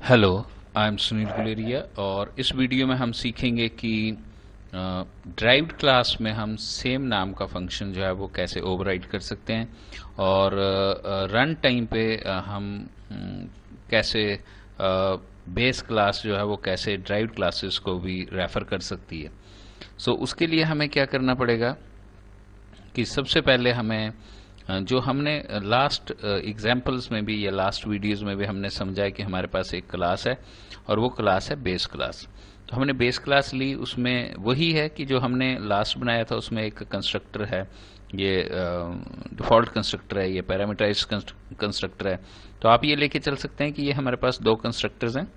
Hello, I am Sunil Guleria और इस video में हम सीखेंगे कि ड्राइव्ड क्लास में हम सेम नाम का फंक्शन जो है वो कैसे ओवरराइड कर सकते हैं और रन टाइम पे हम कैसे बेस क्लास जो है वो कैसे ड्राइव्ड क्लासेस को भी रेफर कर सकती है। सो उसके लिए हमें क्या करना पड़ेगा कि सबसे पहले हमें जो हमने लास्ट एग्जाम्पल्स में भी या लास्ट वीडियोस में भी हमने समझा है कि हमारे पास एक क्लास है और वो क्लास है बेस क्लास। तो हमने बेस क्लास ली, उसमें वही है कि जो हमने लास्ट बनाया था उसमें एक कंस्ट्रक्टर है, ये डिफॉल्ट कंस्ट्रक्टर है, ये पैरामीटराइज्ड कंस्ट्रक्टर है। तो आप ये लेके चल सकते हैं कि ये हमारे पास दो कंस्ट्रक्टर्स हैं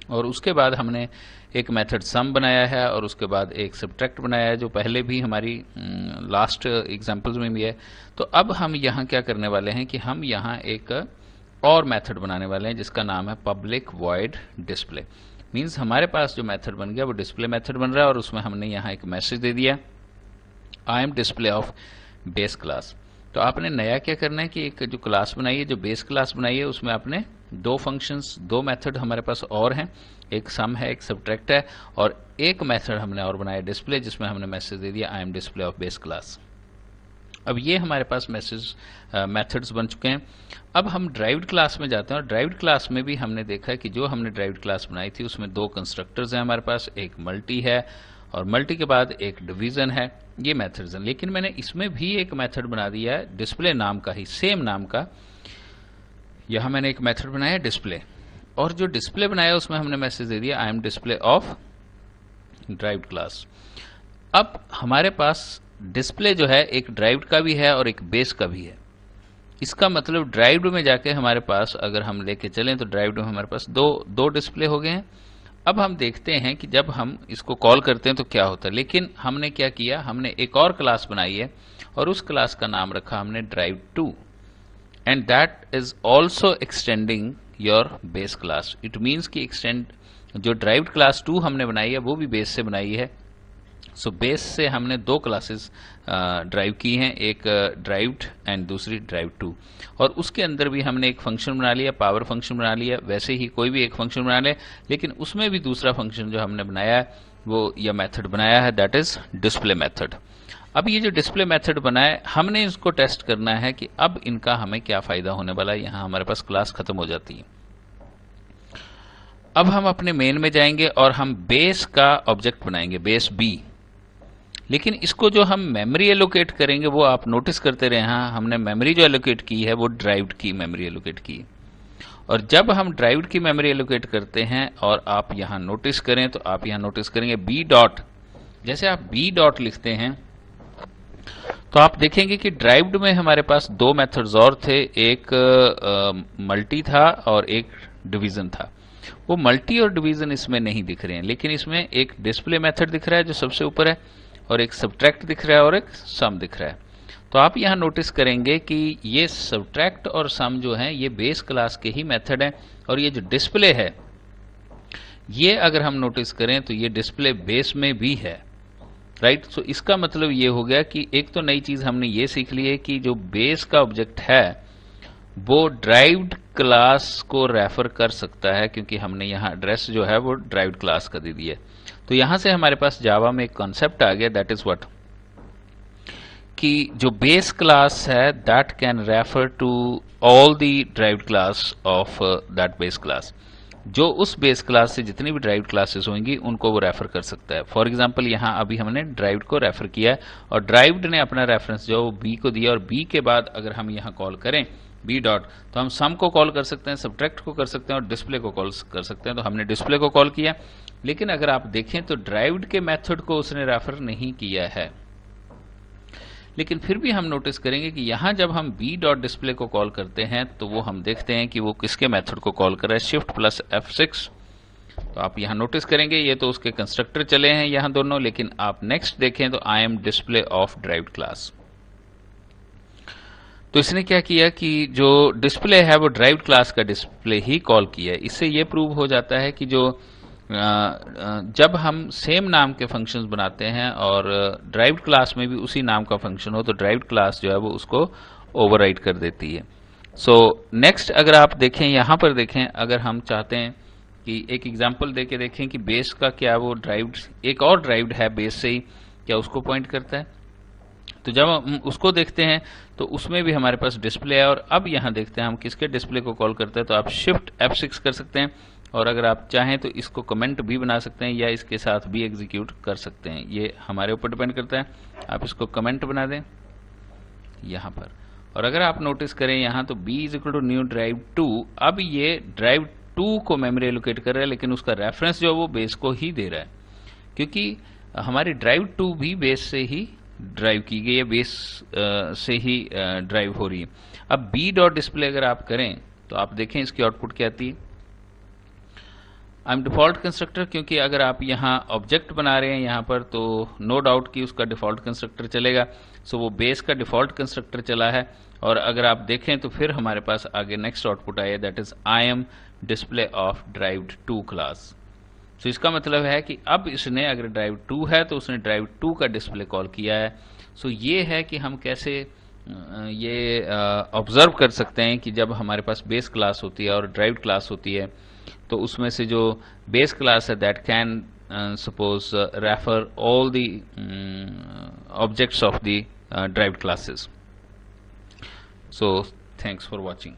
और उसके बाद हमने एक मेथड सम बनाया है और उसके बाद एक सब्ट्रैक्ट बनाया है जो पहले भी हमारी लास्ट एग्जांपल्स में भी है। तो अब हम यहाँ क्या करने वाले हैं कि हम यहाँ एक और मेथड बनाने वाले हैं जिसका नाम है पब्लिक वॉइड डिस्प्ले। मींस हमारे पास जो मेथड बन गया वो डिस्प्ले मेथड बन रहा है और उसमें हमने यहाँ एक मैसेज दे दिया आई am display of base class. तो आपने नया क्या करना है कि एक जो क्लास बनाई है, जो बेस क्लास बनाई है, उसमें आपने दो फंक्शंस, दो मेथड हमारे पास और हैं, एक सम है एक सब्ट्रैक्ट है और एक मेथड हमने और बनाया डिस्प्ले जिसमें हमने मैसेज दे दिया आई am display of base class. अब ये हमारे पास मैसेज मेथड्स बन चुके हैं। अब हम ड्राइव्ड क्लास में जाते हैं और ड्राइव्ड क्लास में भी हमने देखा है कि जो हमने ड्राइव्ड क्लास बनाई थी उसमें दो कंस्ट्रक्टर्स हैं हमारे पास, एक मल्टी है और मल्टी के बाद एक डिवीजन है, ये मेथड्स हैं। लेकिन मैंने इसमें भी एक मेथड बना दिया है डिस्प्ले नाम का ही, सेम नाम का। यहां मैंने एक मेथड बनाया है डिस्प्ले और जो डिस्प्ले बनाया उसमें हमने मैसेज दे दिया आई am display of derived class. अब हमारे पास डिस्प्ले जो है एक ड्राइव्ड का भी है और एक बेस का भी है। इसका मतलब ड्राइव्ड में जाके हमारे पास अगर हम लेके चलें तो ड्राइव्ड में हमारे पास दो डिस्प्ले हो गए हैं। अब हम देखते हैं कि जब हम इसको कॉल करते हैं तो क्या होता है। लेकिन हमने क्या किया, हमने एक और क्लास बनाई है और उस क्लास का नाम रखा हमने derived two and that is also extending your base class. It means कि एक्सटेंड जो ड्राइव्ड क्लास 2 हमने बनाई है वो भी बेस से बनाई है। सो बेस से हमने दो क्लासेस ड्राइव की हैं, एक ड्राइव्ड एंड दूसरी ड्राइव 2 और उसके अंदर भी हमने एक फंक्शन बना लिया, पावर फंक्शन बना लिया। वैसे ही कोई भी एक फंक्शन बना ले, लेकिन उसमें भी दूसरा फंक्शन जो हमने बनाया है वो या मेथड बनाया है दैट इज डिस्प्ले मेथड। अब ये जो डिस्प्ले मेथड बना है हमने इसको टेस्ट करना है कि अब इनका हमें क्या फायदा होने वाला है। यहां हमारे पास क्लास खत्म हो जाती है। अब हम अपने मेन में जाएंगे और हम बेस का ऑब्जेक्ट बनाएंगे, बेस बी। लेकिन इसको जो हम मेमोरी एलोकेट करेंगे वो आप नोटिस करते रहे, हाँ हमने मेमोरी जो एलोकेट की है वो ड्राइव्ड की मेमोरी एलोकेट की। और जब हम ड्राइव्ड की मेमोरी एलोकेट करते हैं और आप यहां नोटिस करें तो आप यहां नोटिस करेंगे बी डॉट, जैसे आप बी डॉट लिखते हैं तो आप देखेंगे कि ड्राइव्ड में हमारे पास दो मेथड्स और थे, एक मल्टी था और एक डिवीजन था। वो मल्टी और डिवीजन इसमें नहीं दिख रहे हैं, लेकिन इसमें एक डिस्प्ले मेथड दिख रहा है जो सबसे ऊपर है और एक सब्ट्रैक्ट दिख रहा है और एक सम दिख रहा है। तो आप यहां नोटिस करेंगे कि ये सब्ट्रैक्ट और सम जो हैं ये बेस क्लास के ही मेथड हैं और ये जो डिस्प्ले है ये अगर हम नोटिस करें तो ये डिस्प्ले बेस में भी है, राइट। सो इसका मतलब ये हो गया कि एक तो नई चीज हमने ये सीख ली है कि जो बेस का ऑब्जेक्ट है वो ड्राइव्ड क्लास को रेफर कर सकता है, क्योंकि हमने यहाँ एड्रेस जो है वो ड्राइव्ड क्लास का दे दिया। तो यहां से हमारे पास जावा में एक कॉन्सेप्ट आ गया दैट इज व्हाट, कि जो बेस क्लास है that can refer to all the derived class of that base class. जो उस बेस क्लास से जितनी भी ड्राइव्ड क्लासेस होंगी उनको वो रेफर कर सकता है। फॉर एग्जांपल यहां अभी हमने ड्राइव्ड को रेफर किया है और ड्राइव्ड ने अपना रेफरेंस जो बी को दिया और बी के बाद अगर हम यहां कॉल करें बी डॉट तो हम सम को कॉल कर सकते हैं, सब्ट्रैक्ट को कर सकते हैं और डिस्प्ले को कॉल कर सकते हैं। तो हमने डिस्प्ले को कॉल किया, लेकिन अगर आप देखें तो ड्राइव्ड के मेथड को उसने रेफर नहीं किया है। लेकिन फिर भी हम नोटिस करेंगे कि यहां जब हम बी डॉट डिस्प्ले को कॉल करते हैं तो वो हम देखते हैं कि वो किसके मेथड को कॉल कर रहा है, शिफ्ट प्लस F6। तो आप यहां नोटिस करेंगे ये तो उसके कंस्ट्रक्टर चले हैं यहां दोनों, लेकिन आप नेक्स्ट देखें तो आई am display of derived class. तो इसने क्या किया कि जो डिस्प्ले है वो ड्राइव्ड क्लास का डिस्प्ले ही कॉल किया है। इससे ये प्रूव हो जाता है कि जो जब हम सेम नाम के फंक्शंस बनाते हैं और ड्राइव्ड क्लास में भी उसी नाम का फंक्शन हो तो ड्राइव्ड क्लास जो है वो उसको ओवरराइड कर देती है। सो नेक्स्ट अगर आप देखें, यहाँ पर देखें, अगर हम चाहते हैं कि एक एग्जांपल देके देखें कि बेस का क्या वो ड्राइव्ड, एक और ड्राइव्ड है बेस से ही, क्या उसको पॉइंट करता है। तो जब हम उसको देखते हैं तो उसमें भी हमारे पास डिस्प्ले है। और अब यहाँ देखते हैं हम किसके डिस्प्ले को कॉल करते हैं। तो आप शिफ्ट F6 कर सकते हैं, और अगर आप चाहें तो इसको कमेंट भी बना सकते हैं या इसके साथ भी एग्जीक्यूट कर सकते हैं, ये हमारे ऊपर डिपेंड करता है। आप इसको कमेंट बना दें यहाँ पर, और अगर आप नोटिस करें यहाँ तो b is equal to new drive 2। अब ये ड्राइव 2 को मेमोरी एलोकेट कर रहा है, लेकिन उसका रेफरेंस जो है वो बेस को ही दे रहा है, क्योंकि हमारी ड्राइव 2 भी बेस से ही ड्राइव की गई है, बेस से ही ड्राइव हो रही है। अब b डॉट डिस्प्ले अगर आप करें तो आप देखें इसकी आउटपुट क्या आती है। आई एम डिफॉल्ट कंस्ट्रक्टर, क्योंकि अगर आप यहाँ ऑब्जेक्ट बना रहे हैं यहाँ पर तो नो डाउट कि उसका डिफॉल्ट कंस्ट्रक्टर चलेगा। सो वो बेस का डिफॉल्ट कंस्ट्रक्टर चला है। और अगर आप देखें तो फिर हमारे पास आगे नेक्स्ट आउटपुट आया, that is I am display of derived 2 class. So इसका मतलब है कि अब इसने अगर ड्राइव 2 है तो उसने ड्राइव 2 का डिस्प्ले कॉल किया है। सो ये है कि हम कैसे ये ऑब्जर्व कर सकते हैं कि जब हमारे पास बेस क्लास होती है और ड्राइव क्लास होती है, तो उसमें से जो बेस क्लास है that can suppose refer all the objects of the derived classes. So thanks for watching.